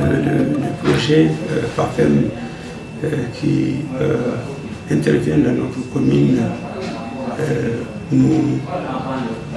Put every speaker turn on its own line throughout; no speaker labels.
le projet PAFEM qui intervient dans notre commune, nous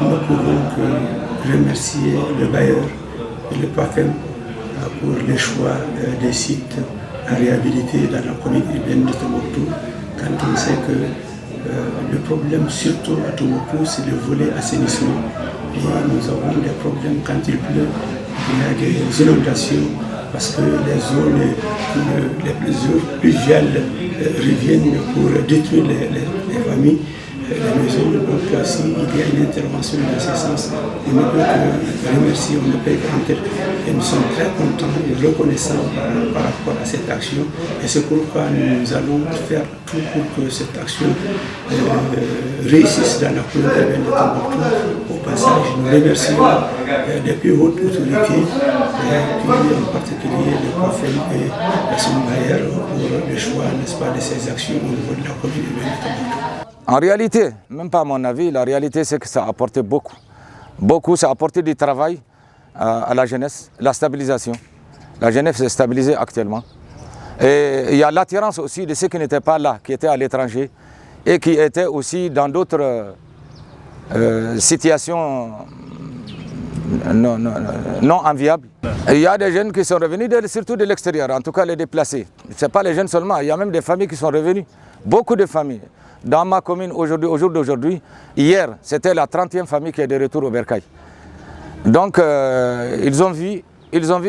ne pouvons que remercier le bailleur et le PAFEM pour le choix des sites à réhabiliter dans la commune urbaine de Tombouctou, quand on sait que le problème surtout à Tombouctou, c'est le volet assainissement. Et nous avons des problèmes quand il pleut, il y a des inondations parce que les zones les plus pluviales reviennent pour détruire les familles, les maisons. Donc s'il y a une intervention dans ce sens, on ne peut que remercier, on ne peut qu'en tête. Et nous sommes très contents et reconnaissants par rapport à cette action. Et c'est pourquoi nous allons faire tout pour que cette action réussisse dans la commune urbaine de Tombouctou. Au passage, nous remercions les plus hautes autorités, puis en particulier le PAFEM et son bailleur pour le choix, n'est-ce pas, de ces actions au niveau de la commune urbaine de Tombouctou.
En réalité, même pas à mon avis, la réalité c'est que ça a apporté beaucoup. Beaucoup, ça a apporté du travail à la jeunesse, la stabilisation. La jeunesse est stabilisée actuellement. Et il y a l'attirance aussi de ceux qui n'étaient pas là, qui étaient à l'étranger et qui étaient aussi dans d'autres situations non enviables. Il y a des jeunes qui sont revenus surtout de l'extérieur, en tout cas les déplacés. Ce n'est pas les jeunes seulement, il y a même des familles qui sont revenues, beaucoup de familles. Dans ma commune, au jour d'aujourd'hui, hier, c'était la 30e famille qui est de retour au Bercail. Donc, ils ont vu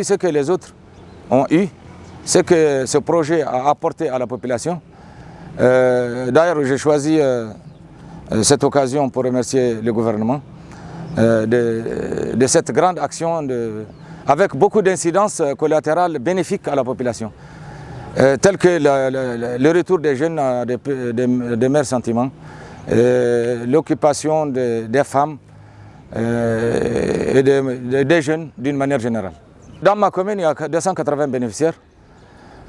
ce que les autres ont eu, ce que ce projet a apporté à la population. D'ailleurs, j'ai choisi cette occasion pour remercier le gouvernement de cette grande action avec beaucoup d'incidences collatérales bénéfiques à la population. Tel que le retour des jeunes à des meilleurs sentiments, l'occupation des femmes et des jeunes d'une manière générale. Dans ma commune, il y a 280 bénéficiaires.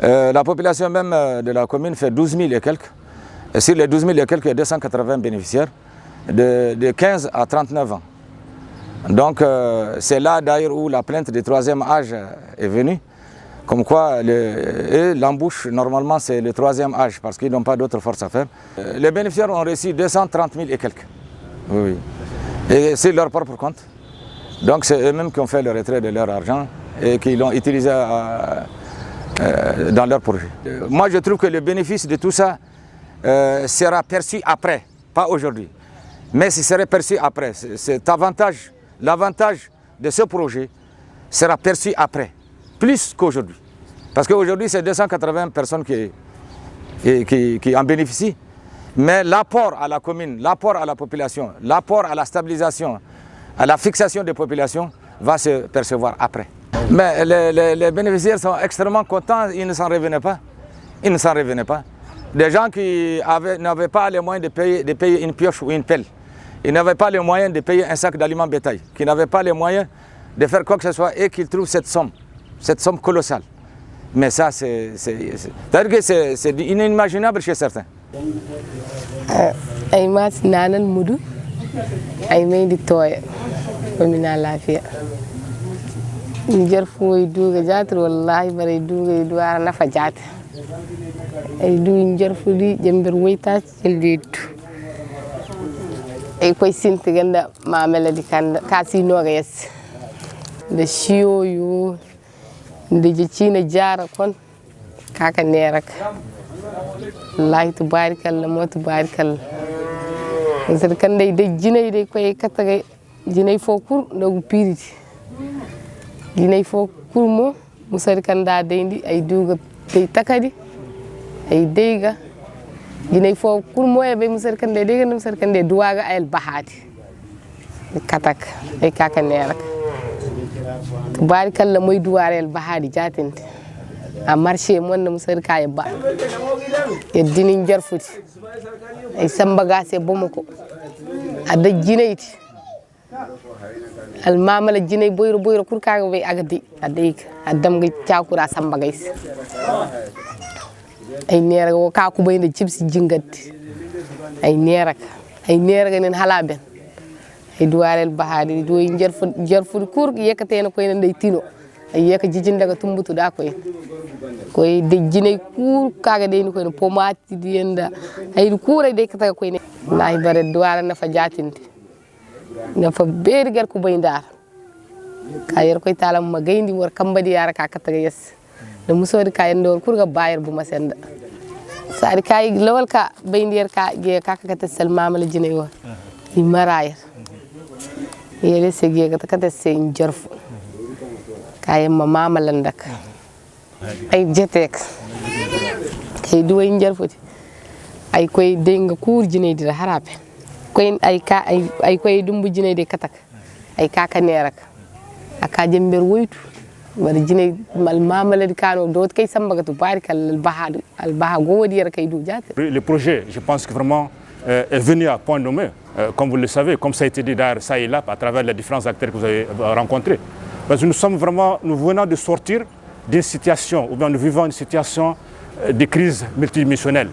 La population même de la commune fait 12 000 et quelques. Et sur les 12 000 et quelques, il y a 280 bénéficiaires de 15 à 39 ans. Donc c'est là d'ailleurs où la plainte du 3e âge est venue. Comme quoi, l'embauche, normalement, c'est le 3e âge, parce qu'ils n'ont pas d'autre force à faire. Les bénéficiaires ont reçu 230 000 et quelques. Oui. Et c'est leur propre compte. Donc, c'est eux-mêmes qui ont fait le retrait de leur argent et qui l'ont utilisé dans leur projet. Moi, je trouve que le bénéfice de tout ça sera perçu après, pas aujourd'hui. Mais ce serait perçu après. L'avantage de ce projet sera perçu après, plus qu'aujourd'hui. Parce qu'aujourd'hui, c'est 280 personnes qui en bénéficient. Mais l'apport à la commune, l'apport à la population, l'apport à la stabilisation, à la fixation des populations va se percevoir après. Mais les bénéficiaires sont extrêmement contents, ils ne s'en revenaient pas. Ils ne s'en revenaient pas. Des gens qui n'avaient pas les moyens de payer une pioche ou une pelle. Ils n'avaient pas les moyens de payer un sac d'aliments bétail. Qui n'avaient pas les moyens de faire quoi que ce soit et qu'ils trouvent cette somme colossale. Mais ça, c'est-à-dire que c'est inimaginable chez certains.
ay maas naanal mudu ay may di tooya communal lafiya ñu jar fooy duuga jaat wallahi bare duuga duwara nafa jaat ay du jar fudi jembir wayta celditu ay koy sinti ganda ma meladi kan kasi noga yes de shiyo yu de jicina jara kon kaka nerak wallahi tubarikalla mo tubarikalla sar kan day de jinay de koy katagay jinay fokur dogu piriti jinay fokur mo musar kan da deyndi ay duga tay takadi ay deyga jinay fokur mo e be musar kan de deyga musar kan de duwaga ayel bahati katak ay kaka nerak tubarikalla moy duwarel bahadi jatinte a marché mon musar kay ba e dinin jarfuti ay sambaga se bomako ada jinayti al mamala jinay boyro kurkaga be agadi adeyka adam ga tiakura sambagais ay neraga wo ka ku bayna cipsi jingatti ay neraga nen halaben ay duwarel bahadi do jarfuti kur yekatena ko enen dey tino ay ka jijin daga tumbutu da koy de jinay ku kaga de ni koy no pomati dienda ay kuray de kata koy ne nay bare duwara na fa jatindi na fa berger ku bayndar kayer koy talam ma gayndi wor kambadi yara ka kata yes da musori kay ndor kurga bayar bu ma senda sari kay lawal ka bayndir ka ge ka kata sel mamala jinay wor di marayar yele se ge kata se njorfu kay ma mamala ndak ay jetek kay duway njarfoti ay koy denga kur jinay dira harape koy ay koy dumbu jinay de katak ay kaka nerak aka jember woytu wala jinay mal mamala di kano dot kay sambagatu barikal al baha go wadi yar kay du jate.
Le projet, je pense que vraiment est venu à point nommé, comme vous le savez, comme ça a été dit d'ailleurs ça et là à travers les différents acteurs que vous avez rencontrés. Parce que nous venons de sortir d'une situation, ou bien nous vivons une situation de crise multidimensionnelle.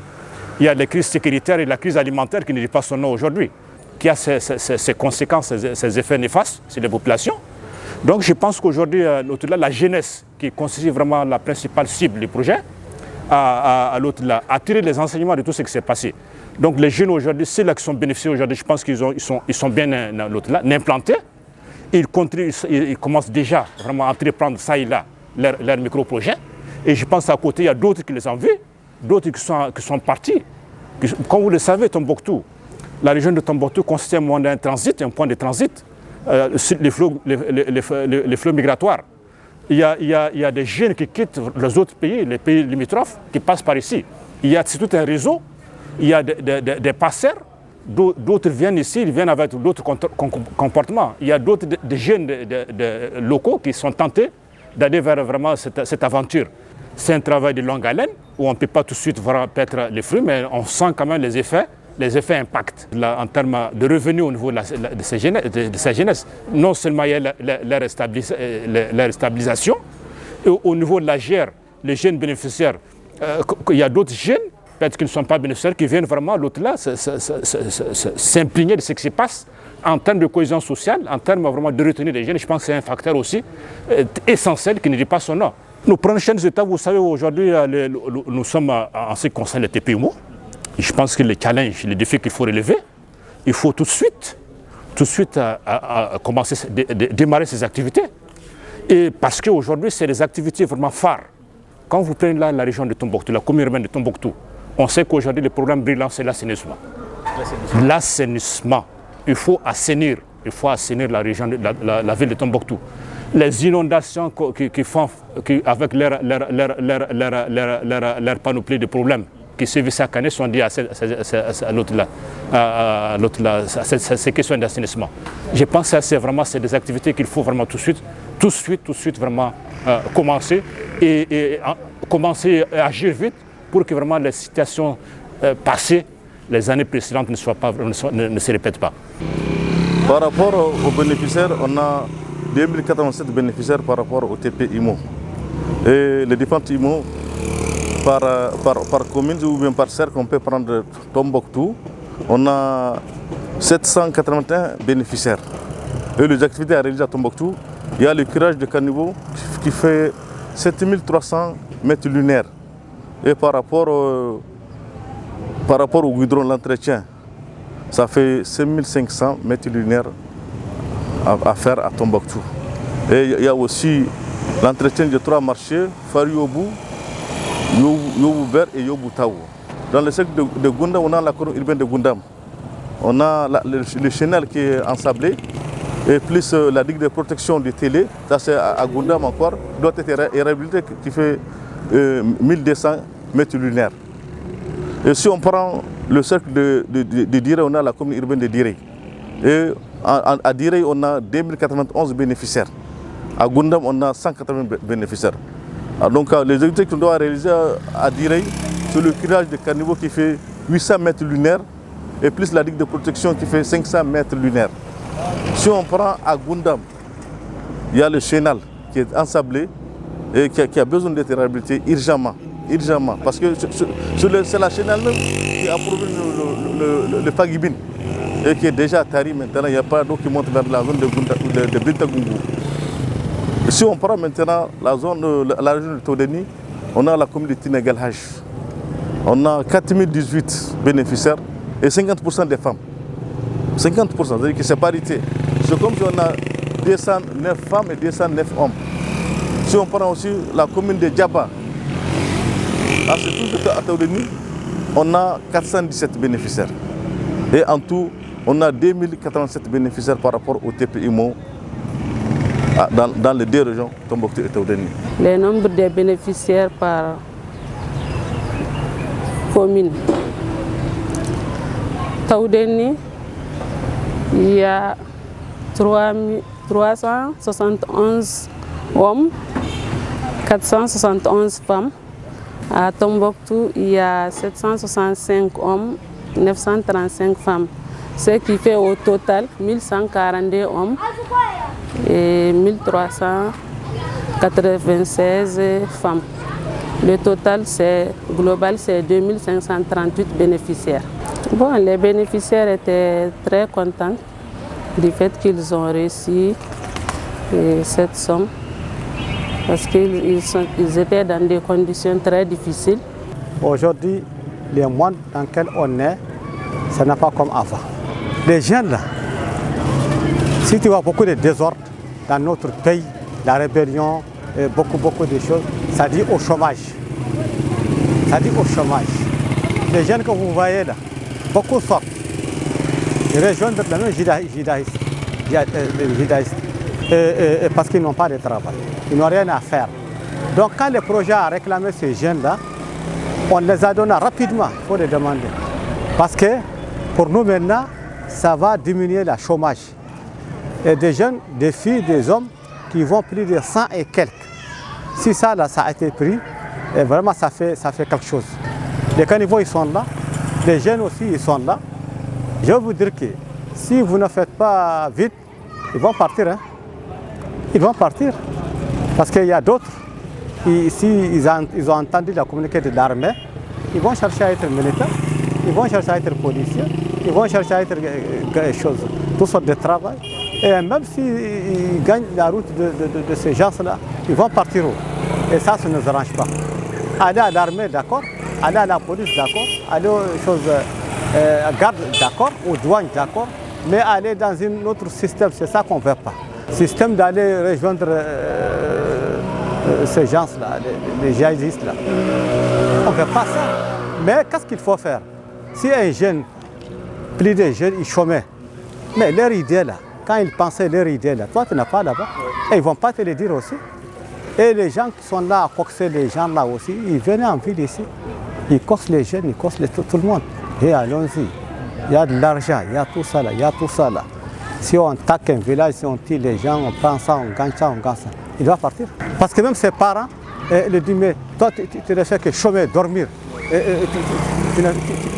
Il y a les crises sécuritaires et la crise alimentaire qui ne dit pas son nom aujourd'hui, qui a ses conséquences, ses effets néfastes sur les populations. Donc je pense qu'aujourd'hui, la jeunesse, qui constitue vraiment la principale cible du projet, a tiré les enseignements de tout ce qui s'est passé. Donc les jeunes aujourd'hui, ceux-là qui sont bénéficiés aujourd'hui, je pense qu'ils sont bien implantés. Ils commencent déjà vraiment à entreprendre ça et là leur micro-projet. Et je pense qu'à côté, il y a d'autres qui les ont vus, d'autres qui sont partis. Comme vous le savez, Tombouctou, la région de Tombouctou constitue un point de transit, les flux migratoires. Il y a des jeunes qui quittent les autres pays, les pays limitrophes, qui passent par ici. C'est tout un réseau, il y a des passeurs, d'autres viennent ici, ils viennent avec d'autres comportements. Il y a d'autres jeunes locaux qui sont tentés d'aller vers vraiment cette aventure. C'est un travail de longue haleine où on ne peut pas tout de suite voir paître les fruits, mais on sent quand même les effets impactent en termes de revenus au niveau de sa jeunesse. Non seulement il y a leur stabilisation, et au niveau de la GR, les jeunes bénéficiaires, il y a d'autres jeunes, peut-être qui ne sont pas bénéficiaires, qui viennent vraiment l'autre là s'imprégner de ce qui se passe en termes de cohésion sociale, en termes vraiment de retenir les jeunes. Je pense que c'est un facteur aussi essentiel qui ne dit pas son nom. Nos prochaines étapes, vous savez, aujourd'hui, nous sommes en ce qui concerne le TPMO. Je pense que les challenges, les défis qu'il faut relever, il faut tout de suite commencer à démarrer ces activités. Et parce qu'aujourd'hui, c'est des activités vraiment phares. Quand vous prenez là la région de Tombouctou, la commune urbaine de Tombouctou, on sait qu'aujourd'hui, le problème brillant, c'est l'assainissement. L'assainissement. Il faut assainir la région, la ville de Tombouctou. Les inondations avec leur panoplie de problèmes qui suivent chaque année sont liées à ces questions d'assainissement. Je pense que c'est des activités qu'il faut vraiment tout de suite vraiment commencer et agir vite pour que vraiment les situations passées, les années précédentes ne se répètent pas.
Par rapport aux bénéficiaires, on a 2087 bénéficiaires par rapport au TP-IMO. Et les différents IMO, par commune ou bien par cercle, on peut prendre Tombouctou, on a 781 bénéficiaires. Et les activités à réaliser à Tombouctou, il y a le curage de caniveau qui fait 7300 mètres lunaires. Et par rapport au goudron, l'entretien, ça fait 5500 mètres lunaires à faire à Tombouctou. Et il y a aussi l'entretien de 3 marchés, Fariobu, Yobouber et Yoboutaou. Dans le secteur de Goundam, on a la commune urbaine de Goundam. On a le chenal qui est ensablé et plus la digue de protection du télé, ça c'est à Goundam encore, doit être réhabilité qui fait 1200 mètres lunaires. Et si on prend le cercle de Direy, on a la commune urbaine de Direy. Et à Direy, on a 2091 bénéficiaires. À Goundam, on a 180 bénéficiaires. Donc les activités qu'on doit réaliser à Direy, c'est le curage de caniveau qui fait 800 mètres lunaires et plus la digue de protection qui fait 500 mètres lunaires. Si on prend à Goundam, il y a le chenal qui est ensablé et qui a besoin d'être réhabilité urgemment. Parce que c'est la chenal même qui a approuvé le Pagibine et qui est déjà tari maintenant. Il n'y a pas d'eau qui monte vers la zone de Bintagungu. Si on prend maintenant la région de Todeni, on a la commune de Tinegalhaj. On a 4018 bénéficiaires et 50% des femmes. 50%, c'est-à-dire que c'est parité. C'est comme si on a 209 femmes et 209 hommes. Si on prend aussi la commune de Djaba, à Todeni, on a 417 bénéficiaires. Et en tout, on a 2087 bénéficiaires par rapport au TPIMO dans les deux régions, Tombouctou et Todeni.
Le nombre de bénéficiaires par commune. Todeni, il y a 371 hommes, 471 femmes. À Tombouctou, il y a 765 hommes, 935 femmes. Ce qui fait au total 1142 hommes et 1396 femmes. Le total global, c'est 2538 bénéficiaires. Bon, les bénéficiaires étaient très contents du fait qu'ils ont reçu cette somme parce qu'ils étaient dans des conditions très difficiles.
Aujourd'hui, le monde dans lequel on est, ça n'a pas comme avant. Les jeunes là, si tu vois beaucoup de désordre dans notre pays, la rébellion, beaucoup de choses, ça dit au chômage. Ça dit au chômage. Les jeunes que vous voyez là, beaucoup sortent. Ils rejoignent la même judaïsme parce qu'ils n'ont pas de travail. Ils n'ont rien à faire. Donc quand le projet a réclamé ces jeunes-là, on les a donnés rapidement, il faut les demander. Parce que pour nous maintenant, ça va diminuer le chômage. Et des jeunes, des filles, des hommes qui vont plus de 100 et quelques. Si ça, là, ça a été pris, et vraiment ça fait quelque chose. Les caniveaux, ils sont là. Les jeunes aussi, ils sont là. Je vais vous dire que si vous ne faites pas vite, ils vont partir. Hein. Ils vont partir. Parce qu'il y a d'autres, s'ils ont entendu la communiqué de l'armée, ils vont chercher à être militaires, ils vont chercher à être policiers, ils vont chercher à être toutes sortes de travail. Et même s'ils gagnent la route de ces gens-là, ils vont partir où? Et ça ne nous arrange pas. Aller à l'armée, d'accord, aller à la police, d'accord, aller aux garde, d'accord, aux douanes, d'accord, mais aller dans un autre système, c'est ça qu'on ne veut pas. Système d'aller rejoindre ces gens-là, les djihadistes-là. On ne veut pas ça. Mais qu'est-ce qu'il faut faire? Si un jeune, plus de jeunes, ils chômaient, mais leur idée là, quand ils pensaient leur idée là, toi tu n'as pas là-bas, et ils ne vont pas te le dire aussi. Et les gens qui sont là à coxer les gens là aussi, ils venaient en ville ici. Ils coxent les jeunes, ils coxent tout le monde. Et allons-y, il y a de l'argent, il y a tout ça là, il y a tout ça là. Si on attaque un village, si on tire les gens, on prend ça, on gagne ça, il va partir. Parce que même ses parents lui disent, mais toi tu ne fais que chômer, dormir,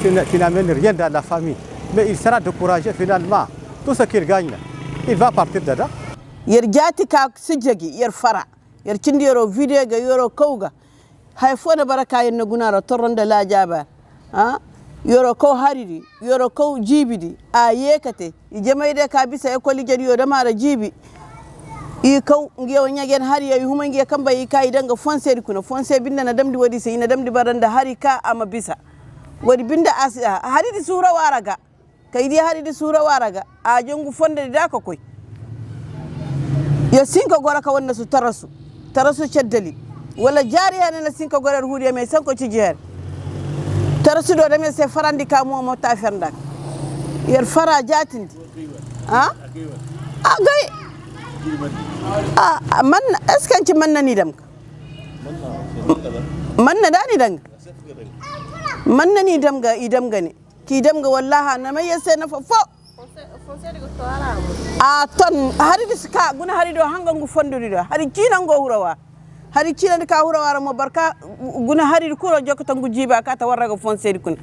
tu n'amènes rien dans la famille. Mais il sera découragé finalement. Tout ce qu'il gagne, il va partir dedans.
Yerjati ka sijagi yer fara yer cindi yoro video ga yoro kauga hay fona baraka yen gunara toronda la jaba ha yoro ko hariri yoro ko jibidi a yekate jamaide ka bisa e ko ligedi yo da mara jibi i kaw ngewo nyagen hari ya huma nge kamba yi kai danga fonse kuna fonse binda na damdi wadi sai na damdi baranda hari ka ama bisa wadi binda asiya hari di sura waraga kai di hari di sura waraga a jongu fonde da ka koy ya sinka gora ka wanda su tarasu ceddali wala jariya ne na sinka gorar hudiya mai sanko ci jihar tarasu do da me sai farandi ka mo ta fernda yar fara jatindi ha agay man eskanci man nani dam man na dani dang man nani dam ga idam gane ki dam ga wallaha na mai sai na fofo a ton hari diska guna hari do hanga ngu fondori do hari kina ngo hurawa hari kina ka hurawa mo barka guna hari ko jokko tangu jiba ka ta warraga fonseri kun